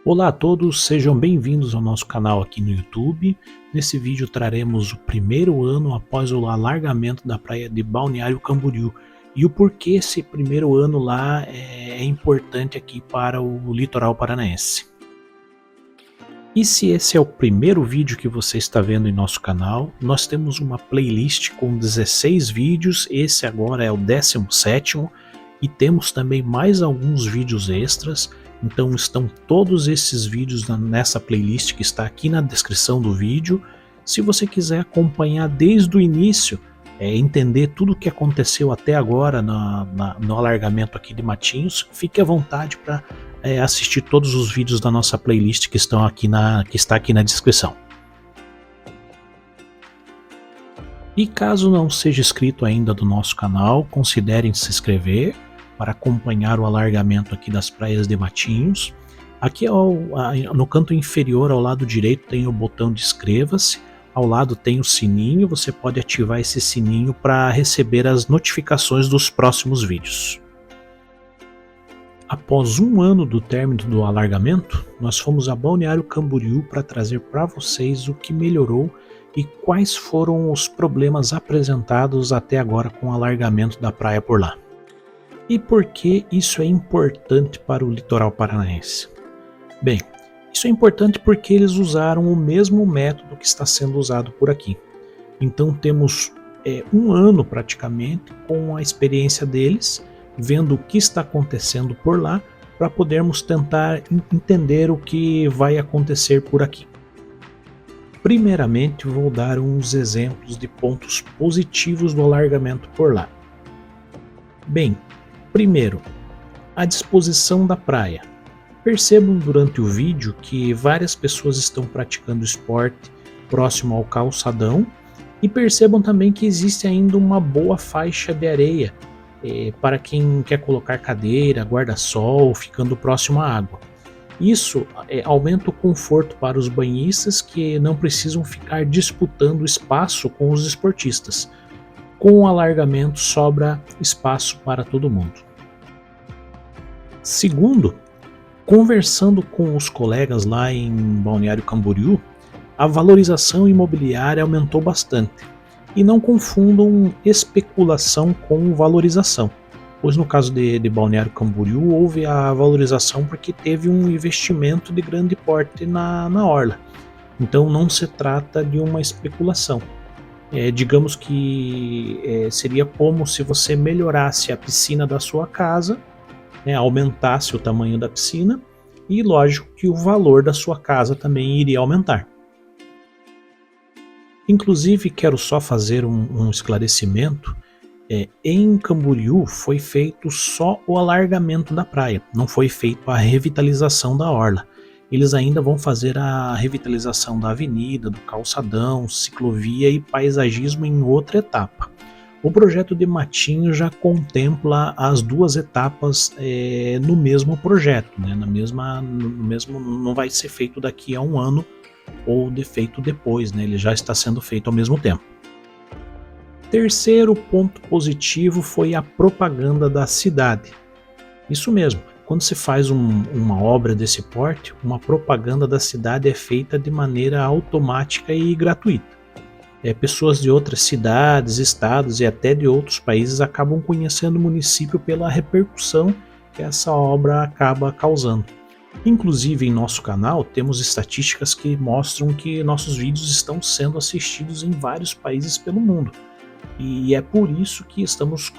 Olá a todos, sejam bem-vindos ao nosso canal aqui no YouTube. Nesse vídeo traremos o primeiro ano após o alargamento da praia de Balneário Camboriú e o porquê esse primeiro ano lá é importante aqui para o litoral paranaense. E se esse é o primeiro vídeo que você está vendo em nosso canal, nós temos uma playlist com 16 vídeos, esse agora é o 17º, e temos também mais alguns vídeos extras. Então estão todos esses vídeos nessa playlist que está aqui na descrição do vídeo. Se você quiser acompanhar desde o início, entender tudo o que aconteceu até agora no alargamento aqui de Matinhos, fique à vontade para assistir todos os vídeos da nossa playlist que está aqui na descrição. E caso não seja inscrito ainda do nosso canal, considerem se inscrever para acompanhar o alargamento aqui das praias de Matinhos. Aqui no canto inferior ao lado direito tem o botão de inscreva-se, ao lado tem o sininho, você pode ativar esse sininho para receber as notificações dos próximos vídeos. Após um ano do término do alargamento, nós fomos a Balneário Camboriú para trazer para vocês o que melhorou e quais foram os problemas apresentados até agora com o alargamento da praia por lá. E por que isso é importante para o litoral paranaense? Bem, isso é importante porque eles usaram o mesmo método que está sendo usado por aqui. Então temos um ano praticamente com a experiência deles, vendo o que está acontecendo por lá, para podermos tentar entender o que vai acontecer por aqui. Primeiramente vou dar uns exemplos de pontos positivos do alargamento por lá. Bem, primeiro, a disposição da praia. Percebam durante o vídeo que várias pessoas estão praticando esporte próximo ao calçadão e percebam também que existe ainda uma boa faixa de areia para quem quer colocar cadeira, guarda-sol, ficando próximo à água. Isso aumenta o conforto para os banhistas que não precisam ficar disputando espaço com os esportistas. Com o alargamento sobra espaço para todo mundo. Segundo, conversando com os colegas lá em Balneário Camboriú, a valorização imobiliária aumentou bastante. E não confundam especulação com valorização, pois no caso de Balneário Camboriú houve a valorização porque teve um investimento de grande porte na orla. Então não se trata de uma especulação. Digamos que seria como se você melhorasse a piscina da sua casa, aumentasse o tamanho da piscina e lógico que o valor da sua casa também iria aumentar. Inclusive quero só fazer um esclarecimento, em Camboriú foi feito só o alargamento da praia, não foi feito a revitalização da orla. Eles ainda vão fazer a revitalização da avenida, do calçadão, ciclovia e paisagismo em outra etapa. O projeto de Matinhos já contempla as duas etapas no mesmo projeto, não vai ser feito daqui a um ano ou feito depois, ele já está sendo feito ao mesmo tempo. Terceiro ponto positivo foi a propaganda da cidade. Isso mesmo, quando se faz uma obra desse porte, uma propaganda da cidade é feita de maneira automática e gratuita. Pessoas de outras cidades, estados e até de outros países acabam conhecendo o município pela repercussão que essa obra acaba causando. Inclusive em nosso canal temos estatísticas que mostram que nossos vídeos estão sendo assistidos em vários países pelo mundo. E é por isso que estamos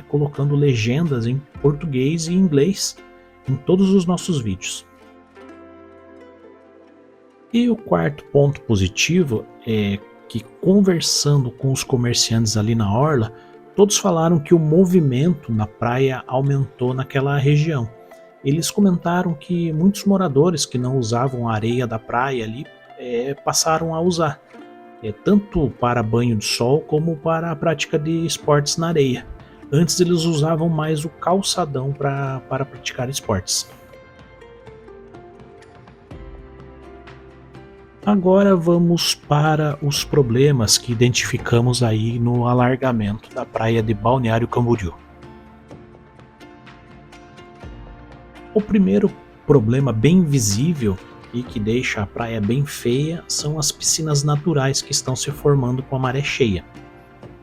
colocando legendas em português e inglês em todos os nossos vídeos. E o quarto ponto positivo é que, conversando com os comerciantes ali na orla, todos falaram que o movimento na praia aumentou naquela região. Eles comentaram que muitos moradores que não usavam a areia da praia ali passaram a usar, tanto para banho de sol como para a prática de esportes na areia. Antes eles usavam mais o calçadão para praticar esportes. Agora vamos para os problemas que identificamos aí no alargamento da praia de Balneário Camboriú. O primeiro problema bem visível e que deixa a praia bem feia são as piscinas naturais que estão se formando com a maré cheia.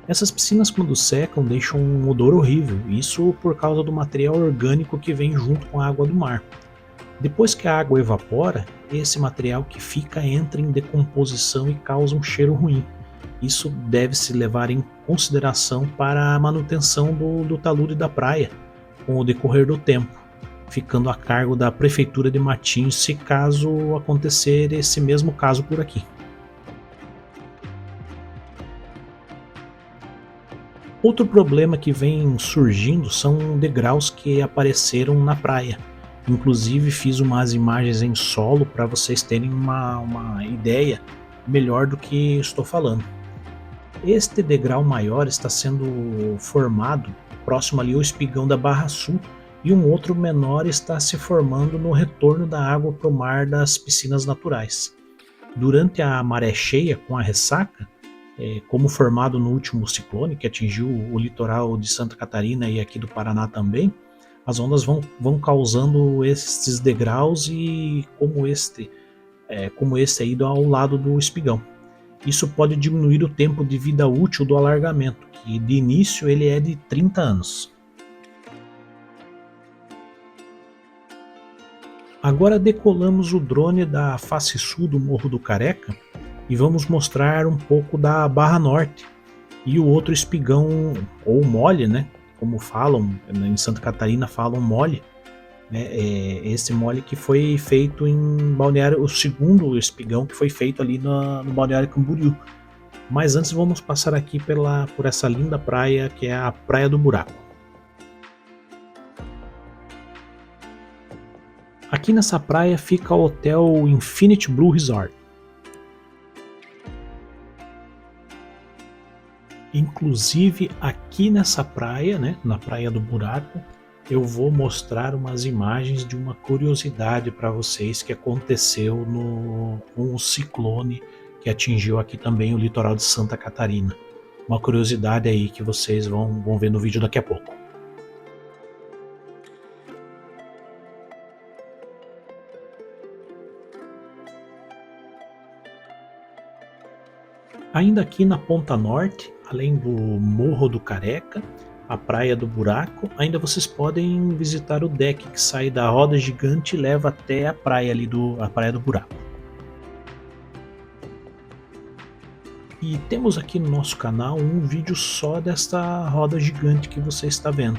Essas piscinas, quando secam, deixam um odor horrível, isso por causa do material orgânico que vem junto com a água do mar. Depois que a água evapora, esse material que fica entra em decomposição e causa um cheiro ruim. Isso deve se levar em consideração para a manutenção do talude da praia com o decorrer do tempo, ficando a cargo da Prefeitura de Matinhos se caso acontecer esse mesmo caso por aqui. Outro problema que vem surgindo são degraus que apareceram na praia. Inclusive fiz umas imagens em solo para vocês terem uma ideia melhor do que estou falando. Este degrau maior está sendo formado próximo ali ao espigão da Barra Sul e um outro menor está se formando no retorno da água para o mar das piscinas naturais. Durante a maré cheia com a ressaca, como formado no último ciclone que atingiu o litoral de Santa Catarina e aqui do Paraná também, as ondas vão causando esses degraus e como este aí ao lado do espigão. Isso pode diminuir o tempo de vida útil do alargamento, que de início ele é de 30 anos. Agora decolamos o drone da face sul do Morro do Careca e vamos mostrar um pouco da Barra Norte e o outro espigão, ou mole, né? Como falam, em Santa Catarina falam mole, né? Esse mole que foi feito em Balneário, o segundo espigão que foi feito ali no Balneário Camboriú. Mas antes vamos passar aqui por essa linda praia que é a Praia do Buraco. Aqui nessa praia fica o hotel Infinity Blue Resort. Inclusive aqui nessa praia, né, na Praia do Buraco, eu vou mostrar umas imagens de uma curiosidade para vocês que aconteceu com o ciclone que atingiu aqui também o litoral de Santa Catarina. Uma curiosidade aí que vocês vão ver no vídeo daqui a pouco. Ainda aqui na Ponta Norte, além do Morro do Careca, a Praia do Buraco, ainda vocês podem visitar o deck que sai da roda gigante e leva até a praia a Praia do Buraco. E temos aqui no nosso canal um vídeo só desta roda gigante que você está vendo.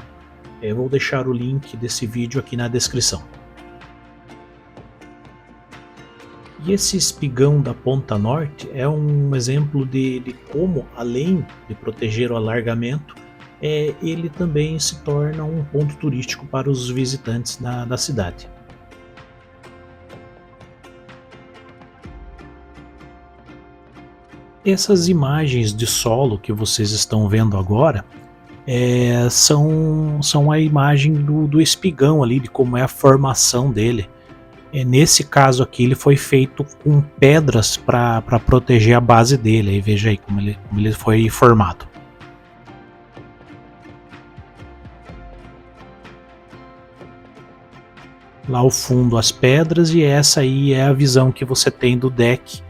Eu vou deixar o link desse vídeo aqui na descrição. E esse espigão da Ponta Norte é um exemplo de como, além de proteger o alargamento, ele também se torna um ponto turístico para os visitantes da cidade. Essas imagens de solo que vocês estão vendo agora são a imagem do espigão ali, de como é a formação dele. Nesse caso aqui ele foi feito com pedras para proteger a base dele. Aí veja aí como ele foi formado. Lá ao fundo as pedras e essa aí é a visão que você tem do deck,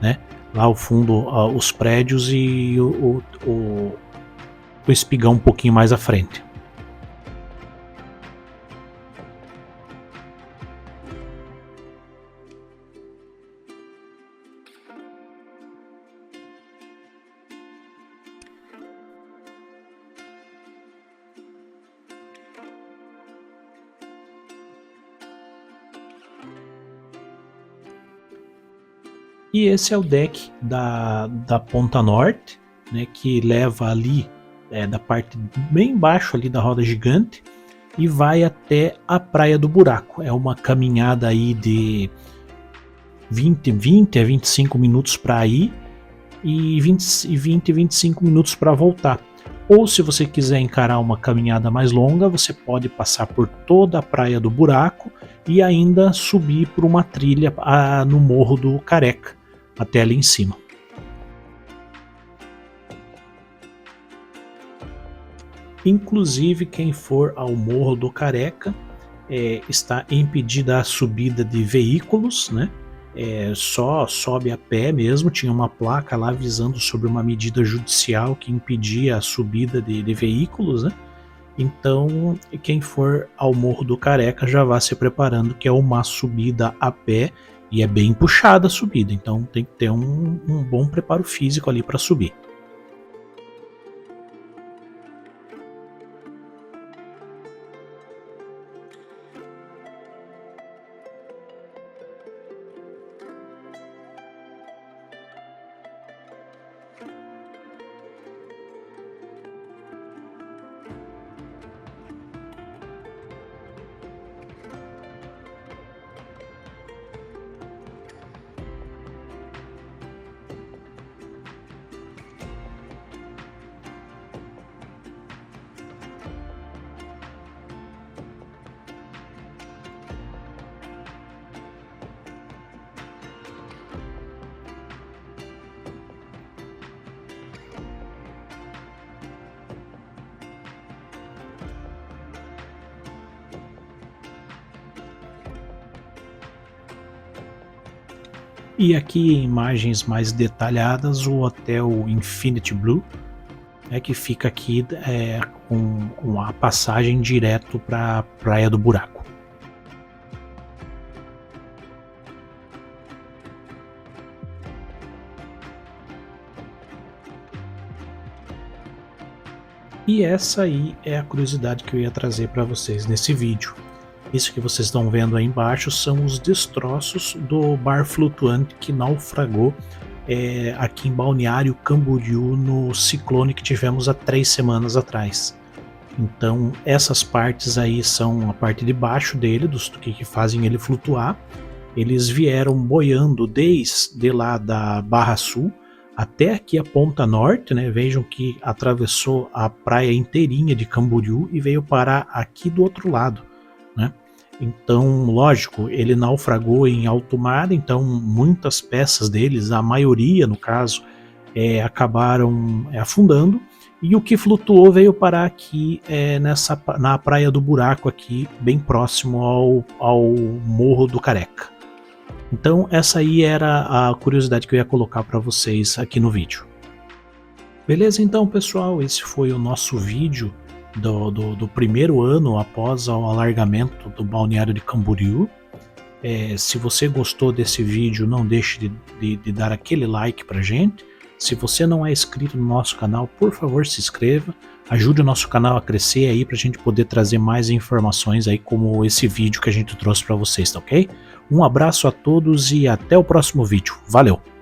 né? Lá ao fundo os prédios e o espigão um pouquinho mais à frente. E esse é o deck da Ponta Norte, né, que leva ali da parte bem embaixo ali da roda gigante e vai até a Praia do Buraco. É uma caminhada aí de 20 a 25 minutos para ir e 20 a 25 minutos para voltar. Ou se você quiser encarar uma caminhada mais longa, você pode passar por toda a Praia do Buraco e ainda subir por uma trilha no Morro do Careca, até ali em cima. Inclusive quem for ao Morro do Careca está impedida a subida de veículos, né? Só sobe a pé mesmo. Tinha uma placa lá avisando sobre uma medida judicial que impedia a subida de veículos, né? Então, quem for ao Morro do Careca já vá se preparando, que é uma subida a pé e é bem puxada a subida, então tem que ter um bom preparo físico ali para subir. E aqui em imagens mais detalhadas, o hotel Infinity Blue, que fica aqui com a passagem direto para a Praia do Buraco. E essa aí é a curiosidade que eu ia trazer para vocês nesse vídeo. Isso que vocês estão vendo aí embaixo são os destroços do bar flutuante que naufragou aqui em Balneário Camboriú no ciclone que tivemos há 3 semanas atrás. Então essas partes aí são a parte de baixo dele, dos que fazem ele flutuar. Eles vieram boiando desde lá da Barra Sul até aqui a Ponta Norte, né? Vejam que atravessou a praia inteirinha de Camboriú e veio parar aqui do outro lado, né? Então, lógico, ele naufragou em alto mar, então muitas peças deles, a maioria no caso, acabaram afundando, e o que flutuou veio parar aqui na Praia do Buraco, aqui bem próximo ao Morro do Careca. Então essa aí era a curiosidade que eu ia colocar para vocês aqui no vídeo. Beleza, então pessoal, esse foi o nosso vídeo do primeiro ano após o alargamento do Balneário de Camboriú. Se você gostou desse vídeo, não deixe de dar aquele like pra gente. Se você não é inscrito no nosso canal, por favor se inscreva. Ajude o nosso canal a crescer aí pra gente poder trazer mais informações aí como esse vídeo que a gente trouxe para vocês, tá ok? Um abraço a todos e até o próximo vídeo. Valeu!